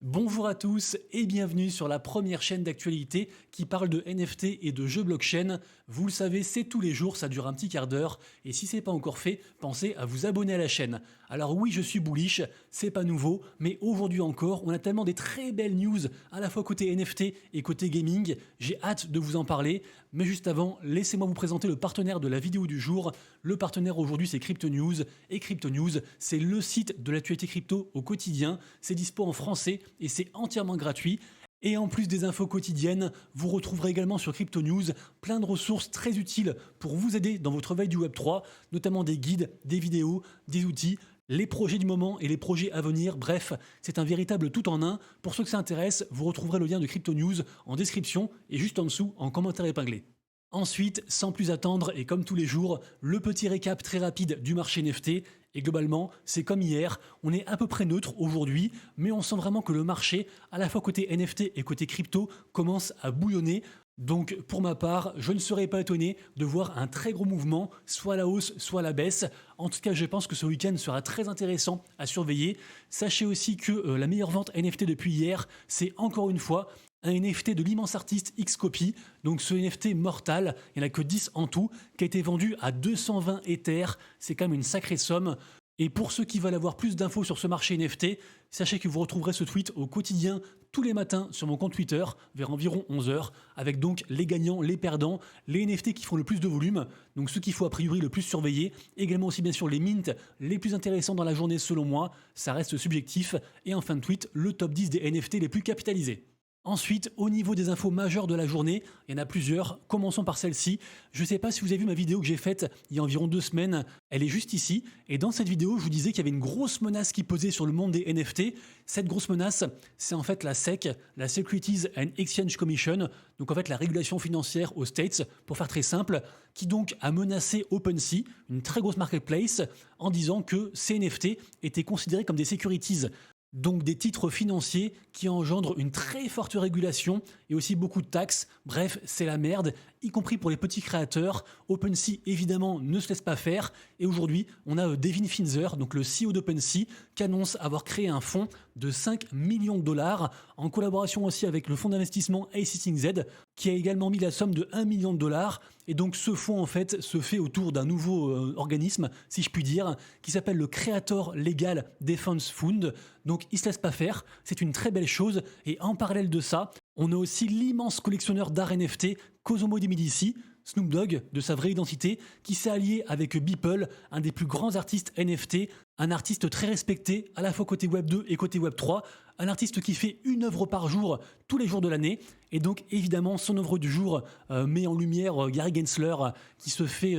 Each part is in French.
Bonjour à tous et bienvenue sur la première chaîne d'actualité qui parle de NFT et de jeux blockchain. Vous le savez, c'est tous les jours, ça dure un petit quart d'heure et si c'est pas encore fait, pensez à vous abonner à la chaîne. Alors oui, je suis bullish, c'est pas nouveau, mais aujourd'hui encore, on a tellement des très belles news à la fois côté NFT et côté gaming. J'ai hâte de vous en parler, mais juste avant, laissez-moi vous présenter le partenaire de la vidéo du jour. Le partenaire aujourd'hui, c'est Crypto News et Crypto News, c'est le site de l'actualité crypto au quotidien. C'est dispo en français et c'est entièrement gratuit. Et en plus des infos quotidiennes, vous retrouverez également sur Crypto News plein de ressources très utiles pour vous aider dans votre veille du Web3, notamment des guides, des vidéos, des outils, les projets du moment et les projets à venir. Bref, c'est un véritable tout en un. Pour ceux que ça intéresse, vous retrouverez le lien de Crypto News en description et juste en dessous en commentaire épinglé. Ensuite, sans plus attendre et comme tous les jours, le petit récap très rapide du marché NFT. Et globalement, c'est comme hier, on est à peu près neutre aujourd'hui, mais on sent vraiment que le marché, à la fois côté NFT et côté crypto, commence à bouillonner. Donc pour ma part, je ne serais pas étonné de voir un très gros mouvement, soit à la hausse, soit à la baisse. En tout cas, je pense que ce week-end sera très intéressant à surveiller. Sachez aussi que la meilleure vente NFT depuis hier, c'est encore une fois un NFT de l'immense artiste Xcopy, donc ce NFT mortal, il n'y en a que 10 en tout, qui a été vendu à 220 Ethers, c'est quand même une sacrée somme. Et pour ceux qui veulent avoir plus d'infos sur ce marché NFT, sachez que vous retrouverez ce tweet au quotidien tous les matins sur mon compte Twitter vers environ 11h, avec donc les gagnants, les perdants, les NFT qui font le plus de volume, donc ceux qu'il faut a priori le plus surveiller, également aussi bien sûr les mints les plus intéressants dans la journée selon moi, ça reste subjectif, et en fin de tweet, le top 10 des NFT les plus capitalisés. Ensuite, au niveau des infos majeures de la journée, il y en a plusieurs. Commençons par celle-ci. Je ne sais pas si vous avez vu ma vidéo que j'ai faite il y a environ 2 semaines. Elle est juste ici. Et dans cette vidéo, je vous disais qu'il y avait une grosse menace qui pesait sur le monde des NFT. Cette grosse menace, c'est en fait la SEC, la Securities and Exchange Commission, donc en fait la régulation financière aux States, pour faire très simple, qui donc a menacé OpenSea, une très grosse marketplace, en disant que ces NFT étaient considérés comme des securities. Donc des titres financiers qui engendrent une très forte régulation et aussi beaucoup de taxes. Bref, c'est la merde, y compris pour les petits créateurs. OpenSea, évidemment, ne se laisse pas faire. Et aujourd'hui, on a Devin Finzer, donc le CEO d'OpenSea, qui annonce avoir créé un fonds de 5 millions de dollars, en collaboration aussi avec le fonds d'investissement A16Z, qui a également mis la somme de 1 million de dollars. Et donc ce fonds, en fait, se fait autour d'un nouveau organisme, si je puis dire, qui s'appelle le Creator Legal Defense Fund. Donc il se laisse pas faire, c'est une très belle chose. Et en parallèle de ça, on a aussi l'immense collectionneur d'art NFT, Cosimo de Medici, Snoop Dogg, de sa vraie identité, qui s'est allié avec Beeple, un des plus grands artistes NFT, un artiste très respecté, à la fois côté Web 2 et côté Web 3, un artiste qui fait une œuvre par jour, tous les jours de l'année, et donc évidemment son œuvre du jour met en lumière Gary Gensler, qui se fait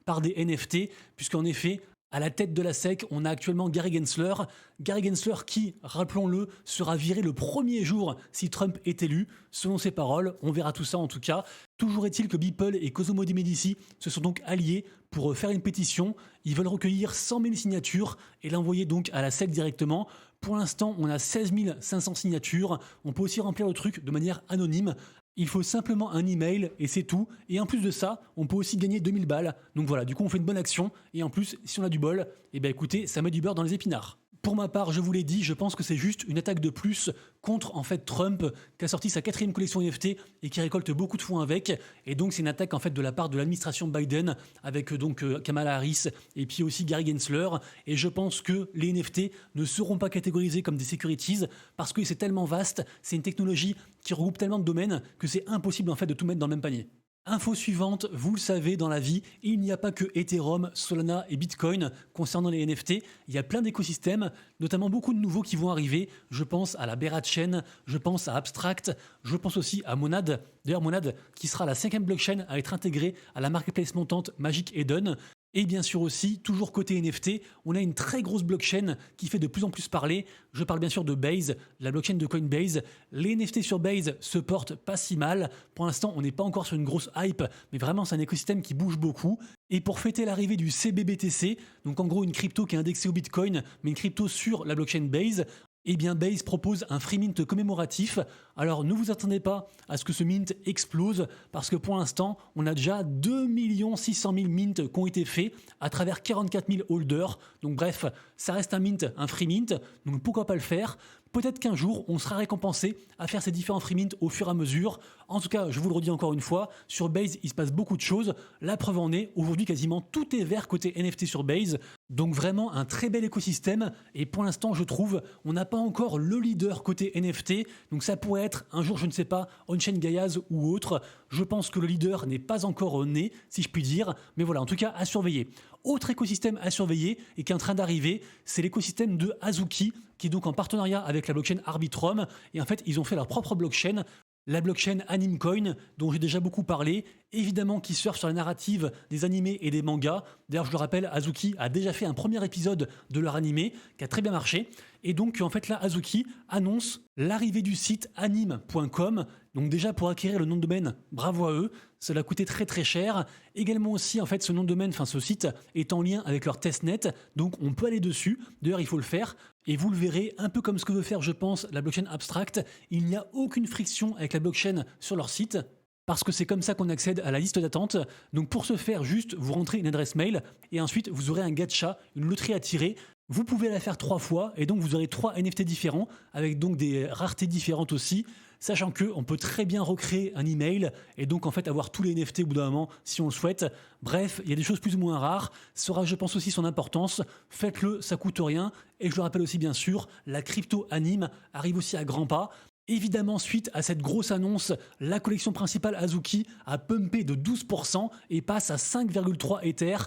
par des NFT, puisqu'en effet, à la tête de la SEC, on a actuellement Gary Gensler. Gary Gensler qui, rappelons-le, sera viré le premier jour si Trump est élu, selon ses paroles. On verra tout ça en tout cas. Toujours est-il que Beeple et Cosimo de Medici se sont donc alliés pour faire une pétition. Ils veulent recueillir 100 000 signatures et l'envoyer donc à la SEC directement. Pour l'instant, on a 16 500 signatures. On peut aussi remplir le truc de manière anonyme. Il faut simplement un email et c'est tout. Et en plus de ça, on peut aussi gagner 2000 balles. Donc voilà, du coup on fait une bonne action. Et en plus, si on a du bol, eh ben écoutez, ça met du beurre dans les épinards. Pour ma part, je vous l'ai dit, je pense que c'est juste une attaque de plus contre en fait Trump qui a sorti sa 4e collection NFT et qui récolte beaucoup de fonds avec. Et donc c'est une attaque en fait de la part de l'administration Biden avec donc Kamala Harris et puis aussi Gary Gensler. Et je pense que les NFT ne seront pas catégorisés comme des securities parce que c'est tellement vaste, c'est une technologie qui regroupe tellement de domaines que c'est impossible en fait de tout mettre dans le même panier. Info suivante, vous le savez, dans la vie, il n'y a pas que Ethereum, Solana et Bitcoin concernant les NFT. Il y a plein d'écosystèmes, notamment beaucoup de nouveaux qui vont arriver. Je pense à la Berat Chain, je pense à Abstract, je pense aussi à Monad. D'ailleurs, Monad qui sera la 5e blockchain à être intégrée à la marketplace montante Magic Eden. Et bien sûr aussi, toujours côté NFT, on a une très grosse blockchain qui fait de plus en plus parler. Je parle bien sûr de Base, la blockchain de Coinbase. Les NFT sur Base se portent pas si mal. Pour l'instant, on n'est pas encore sur une grosse hype, mais vraiment c'est un écosystème qui bouge beaucoup. Et pour fêter l'arrivée du CBBTC, donc en gros une crypto qui est indexée au Bitcoin, mais une crypto sur la blockchain Base, eh bien Base propose un free mint commémoratif. Alors ne vous attendez pas à ce que ce mint explose parce que pour l'instant, on a déjà 2 600 000 mints qui ont été faits à travers 44 000 holders. Donc bref, ça reste un mint, un free mint, donc pourquoi pas le faire. Peut-être qu'un jour, on sera récompensé à faire ces différents free mint au fur et à mesure. En tout cas, je vous le redis encore une fois, sur Base, il se passe beaucoup de choses. La preuve en est, aujourd'hui, quasiment tout est vert côté NFT sur Base. Donc vraiment un très bel écosystème. Et pour l'instant, je trouve, on n'a pas encore le leader côté NFT. Donc ça pourrait être un jour, je ne sais pas, on-chain Gaiaz ou autre. Je pense que le leader n'est pas encore né, si je puis dire. Mais voilà, en tout cas, à surveiller. Autre écosystème à surveiller et qui est en train d'arriver, c'est l'écosystème de Azuki, qui est donc en partenariat avec la blockchain Arbitrum. Et en fait, ils ont fait leur propre blockchain, la blockchain Animcoin, dont j'ai déjà beaucoup parlé, évidemment qui surfe sur la narrative des animés et des mangas. D'ailleurs, je le rappelle, Azuki a déjà fait un premier épisode de leur animé, qui a très bien marché. Et donc, en fait, là, Azuki annonce l'arrivée du site anime.com. Donc déjà, pour acquérir le nom de domaine, bravo à eux. Cela a coûté très très cher. Également aussi, en fait, ce nom de domaine, enfin ce site, est en lien avec leur testnet. Donc on peut aller dessus. D'ailleurs, il faut le faire. Et vous le verrez, un peu comme ce que veut faire, je pense, la blockchain Abstract. Il n'y a aucune friction avec la blockchain sur leur site, parce que c'est comme ça qu'on accède à la liste d'attente. Donc pour ce faire, juste vous rentrez une adresse mail et ensuite vous aurez un gacha, une loterie à tirer. Vous pouvez la faire 3 fois et donc vous aurez 3 NFT différents avec donc des raretés différentes aussi. Sachant que on peut très bien recréer un email et donc en fait avoir tous les NFT au bout d'un moment si on le souhaite. Bref, il y a des choses plus ou moins rares. Ça aura, je pense, aussi son importance. Faites-le, ça coûte rien. Et je le rappelle aussi bien sûr, la crypto anime arrive aussi à grands pas. Évidemment, suite à cette grosse annonce, la collection principale Azuki a pumpé de 12% et passe à 5,3 Ether.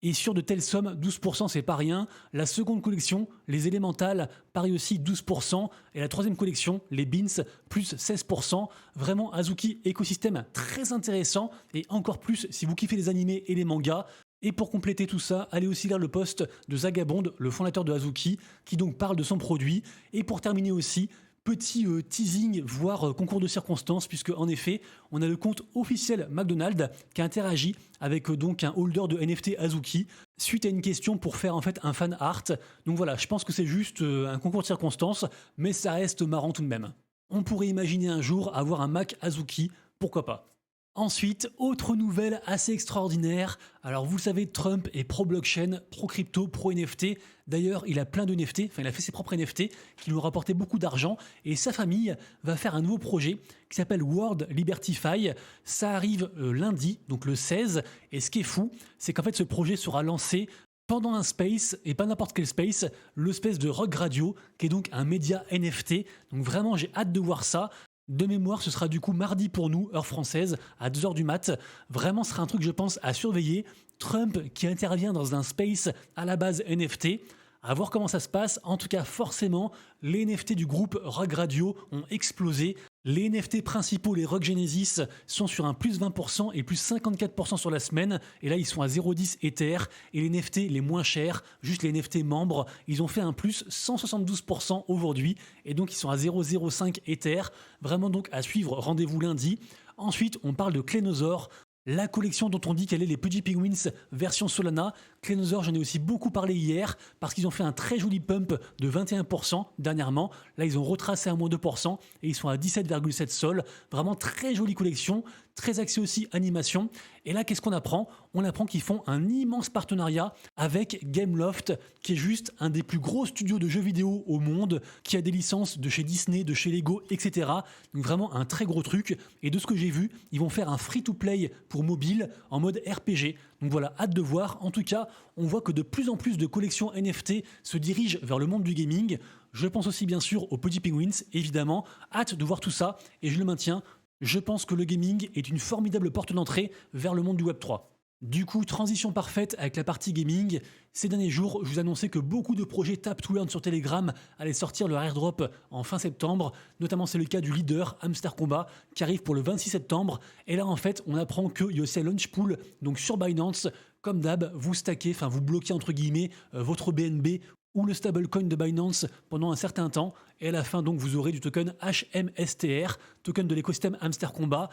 Et sur de telles sommes, 12% c'est pas rien. La seconde collection, les élémentales, pareil aussi 12%. Et la troisième collection, les beans, plus 16%. Vraiment Azuki, écosystème très intéressant. Et encore plus si vous kiffez les animés et les mangas. Et pour compléter tout ça, allez aussi lire le post de Zagabond, le fondateur de Azuki, qui donc parle de son produit. Et pour terminer aussi, petit teasing, voire concours de circonstances, puisque en effet, on a le compte officiel McDonald's qui a interagi avec donc un holder de NFT Azuki suite à une question pour faire en fait un fan art. Donc voilà, je pense que c'est juste un concours de circonstances, mais ça reste marrant tout de même. On pourrait imaginer un jour avoir un Mac Azuki, pourquoi pas. Ensuite, autre nouvelle assez extraordinaire. Alors vous le savez, Trump est pro-blockchain, pro-crypto, pro-NFT. D'ailleurs, il a plein de NFT, enfin il a fait ses propres NFT qui lui ont rapporté beaucoup d'argent. Et sa famille va faire un nouveau projet qui s'appelle World Libertify. Ça arrive lundi, donc le 16. Et ce qui est fou, c'est qu'en fait ce projet sera lancé pendant un space, et pas n'importe quel space, le space de Rock Radio, qui est donc un média NFT. Donc vraiment, j'ai hâte de voir ça. De mémoire, ce sera du coup mardi pour nous, heure française, à 2h du mat. Vraiment, ce sera un truc, je pense, à surveiller. Trump qui intervient dans un space à la base NFT. À voir comment ça se passe. En tout cas, forcément, les NFT du groupe Rock Radio ont explosé. Les NFT principaux, les Rock Genesis, sont sur un plus 20% et plus 54% sur la semaine. Et là, ils sont à 0,10 Ether. Et les NFT les moins chers, juste les NFT membres, ils ont fait un plus 172% aujourd'hui. Et donc, ils sont à 0,05 Ether. Vraiment donc à suivre, rendez-vous lundi. Ensuite, on parle de Clénosaure. La collection dont on dit qu'elle est les Pudgy Penguins version Solana. Clénosaure, j'en ai aussi beaucoup parlé hier parce qu'ils ont fait un très joli pump de 21% dernièrement. Là, ils ont retracé à moins 2% et ils sont à 17,7 sol. Vraiment très jolie collection, très axée aussi animation. Et là, qu'est-ce qu'on apprend? On apprend qu'ils font un immense partenariat avec Gameloft, qui est juste un des plus gros studios de jeux vidéo au monde, qui a des licences de chez Disney, de chez Lego, etc. Donc vraiment un très gros truc. Et de ce que j'ai vu, ils vont faire un free-to-play pour mobile en mode RPG. Donc voilà, hâte de voir. En tout cas, on voit que de plus en plus de collections NFT se dirigent vers le monde du gaming. Je pense aussi bien sûr aux Pudgy Penguins, évidemment. Hâte de voir tout ça et je le maintiens. Je pense que le gaming est une formidable porte d'entrée vers le monde du Web3. Du coup, transition parfaite avec la partie gaming. Ces derniers jours, je vous annonçais que beaucoup de projets Tap to Earn sur Telegram allaient sortir leur airdrop en fin septembre. Notamment, c'est le cas du leader Hamster Combat qui arrive pour le 26 septembre. Et là, en fait, on apprend qu'il y a aussi un launch pool, donc sur Binance. Comme d'hab, vous stackez, enfin vous bloquez entre guillemets votre BNB ou le stablecoin de Binance pendant un certain temps. Et à la fin, donc, vous aurez du token HMSTR, token de l'écosystème Hamster Combat.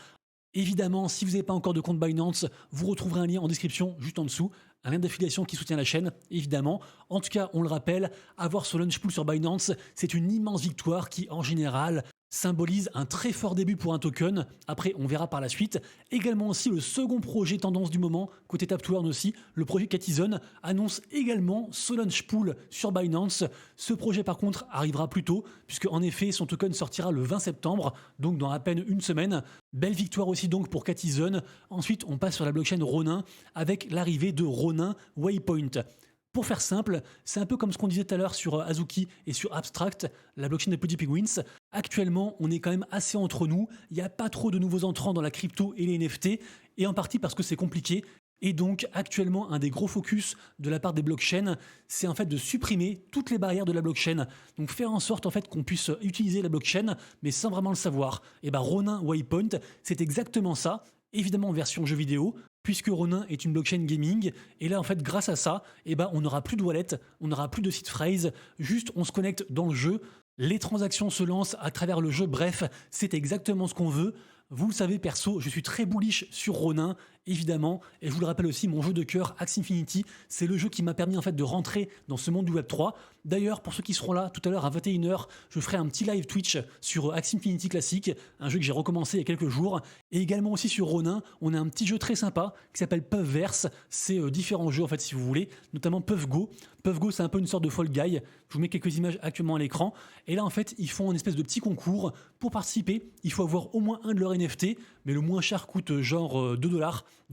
Évidemment, si vous n'avez pas encore de compte Binance, vous retrouverez un lien en description juste en dessous, un lien d'affiliation qui soutient la chaîne, évidemment. En tout cas, on le rappelle, avoir ce launch pool sur Binance, c'est une immense victoire qui, en général, symbolise un très fort début pour un token. Après, on verra par la suite. Également aussi le second projet tendance du moment, côté Tap2Earn aussi, le projet Catizone annonce également Solange Pool sur Binance. Ce projet par contre arrivera plus tôt, puisque en effet son token sortira le 20 septembre, donc dans à peine une semaine. Belle victoire aussi donc pour Catizone. Ensuite, on passe sur la blockchain Ronin avec l'arrivée de Ronin Waypoint. Pour faire simple, c'est un peu comme ce qu'on disait tout à l'heure sur Azuki et sur Abstract, la blockchain des petits penguins. Actuellement, on est quand même assez entre nous. Il n'y a pas trop de nouveaux entrants dans la crypto et les NFT, et en partie parce que c'est compliqué. Et donc, actuellement, un des gros focus de la part des blockchains, c'est en fait de supprimer toutes les barrières de la blockchain. Donc, faire en sorte en fait qu'on puisse utiliser la blockchain, mais sans vraiment le savoir. Et ben, Ronin Waypoint, c'est exactement ça. Évidemment en version jeu vidéo, puisque Ronin est une blockchain gaming. Et là, en fait, grâce à ça, eh ben, on n'aura plus de wallet, on n'aura plus de seed phrase. Juste, on se connecte dans le jeu. Les transactions se lancent à travers le jeu. Bref, c'est exactement ce qu'on veut. Vous le savez, perso, je suis très bullish sur Ronin, évidemment. Et je vous le rappelle aussi, mon jeu de cœur, Axie Infinity, c'est le jeu qui m'a permis en fait de rentrer dans ce monde du Web3. D'ailleurs, pour ceux qui seront là tout à l'heure à 21h, je ferai un petit live Twitch sur Axie Infinity Classique, un jeu que j'ai recommencé il y a quelques jours. Et également aussi sur Ronin, on a un petit jeu très sympa qui s'appelle Puffverse. C'est différents jeux en fait si vous voulez, notamment PuffGo. PuffGo, c'est un peu une sorte de Fall Guy. Je vous mets quelques images actuellement à l'écran. Et là, en fait, ils font une espèce de petit concours. Pour participer, il faut avoir au moins un de leurs NFT, mais le moins cher coûte genre 2 $,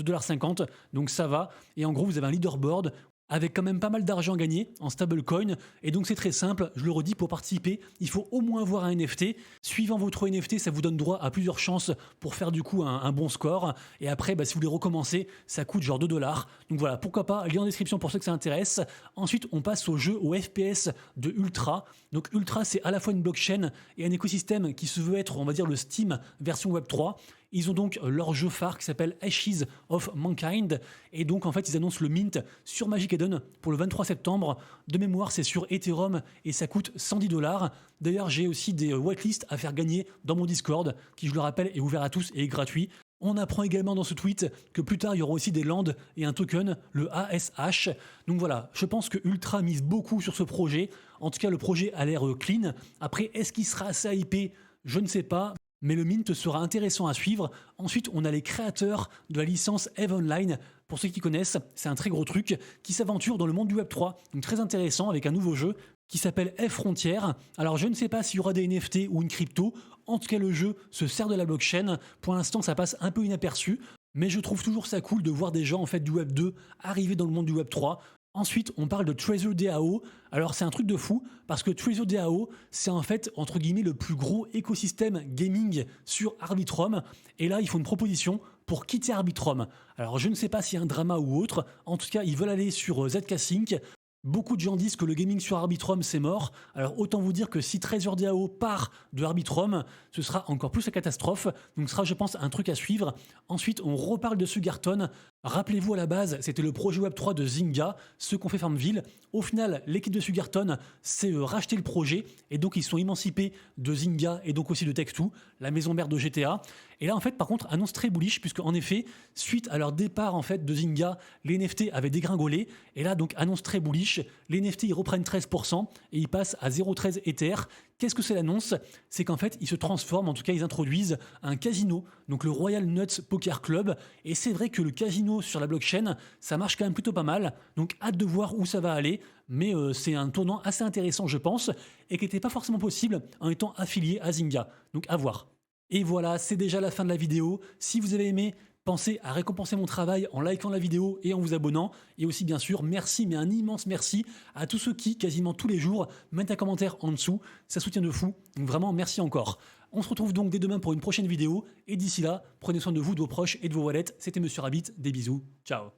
2,50 $. Donc ça va. Et en gros, vous avez un leaderboard avec quand même pas mal d'argent gagné en stablecoin. Et donc c'est très simple, je le redis, pour participer, il faut au moins avoir un NFT. Suivant votre NFT, ça vous donne droit à plusieurs chances pour faire du coup un bon score. Et après, si vous voulez recommencer, ça coûte genre 2 $. Donc voilà, pourquoi pas, lien en description pour ceux que ça intéresse. Ensuite, on passe au jeu, au FPS de Ultra. Donc Ultra, c'est à la fois une blockchain et un écosystème qui se veut être, on va dire, le Steam version Web3. Ils ont donc leur jeu phare qui s'appelle Ashes of Mankind. Et donc, en fait, ils annoncent le mint sur Magic Eden pour le 23 septembre. De mémoire, c'est sur Ethereum et ça coûte 110 $. D'ailleurs, j'ai aussi des whitelists à faire gagner dans mon Discord, qui, je le rappelle, est ouvert à tous et est gratuit. On apprend également dans ce tweet que plus tard, il y aura aussi des lands et un token, le ASH. Donc voilà, je pense que Ultra mise beaucoup sur ce projet. En tout cas, le projet a l'air clean. Après, est-ce qu'il sera assez hypé? Je ne sais pas. Mais le mint sera intéressant à suivre. Ensuite, on a les créateurs de la licence EVE Online. Pour ceux qui connaissent, c'est un très gros truc qui s'aventure dans le monde du Web3. Donc très intéressant avec un nouveau jeu qui s'appelle EVE Frontier. Alors je ne sais pas s'il y aura des NFT ou une crypto. En tout cas, le jeu se sert de la blockchain. Pour l'instant, ça passe un peu inaperçu. Mais je trouve toujours ça cool de voir des gens en fait du Web 2 arriver dans le monde du Web 3. Ensuite, on parle de Trezor DAO. Alors, c'est un truc de fou parce que Trezor DAO, c'est en fait, entre guillemets, le plus gros écosystème gaming sur Arbitrum. Et là, ils font une proposition pour quitter Arbitrum. Alors, je ne sais pas s'il y a un drama ou autre. En tout cas, ils veulent aller sur ZK Sync. Beaucoup de gens disent que le gaming sur Arbitrum c'est mort. Alors autant vous dire que si Trezor DAO part de Arbitrum, ce sera encore plus la catastrophe. Donc ce sera, je pense, un truc à suivre. Ensuite, on reparle de Sugarton. Rappelez-vous, à la base, c'était le projet Web3 de Zynga, ceux qu'on fait Farmville. Au final, l'équipe de Sugarton s'est racheté le projet et donc ils sont émancipés de Zynga et donc aussi de Tech2, la maison mère de GTA. Et là, en fait, par contre, annonce très bullish puisque en effet, suite à leur départ en fait de Zynga, les NFT avaient dégringolé. Et là, donc, annonce très bullish. Les NFT, ils reprennent 13% et ils passent à 0,13 Ether. Qu'est-ce que c'est l'annonce? C'est qu'en fait, ils se transforment, en tout cas, ils introduisent un casino, donc le Royal Nuts Poker Club. Et c'est vrai que le casino sur la blockchain, ça marche quand même plutôt pas mal. Donc, hâte de voir où ça va aller. Mais c'est un tournant assez intéressant, je pense, et qui n'était pas forcément possible en étant affilié à Zynga. Donc, à voir. Et voilà, c'est déjà la fin de la vidéo. Si vous avez aimé, pensez à récompenser mon travail en likant la vidéo et en vous abonnant. Et aussi, bien sûr, merci, mais un immense merci à tous ceux qui, quasiment tous les jours, mettent un commentaire en dessous. Ça soutient de fou. Donc vraiment, merci encore. On se retrouve donc dès demain pour une prochaine vidéo. Et d'ici là, prenez soin de vous, de vos proches et de vos wallets. C'était Monsieur Rabbit. Des bisous. Ciao.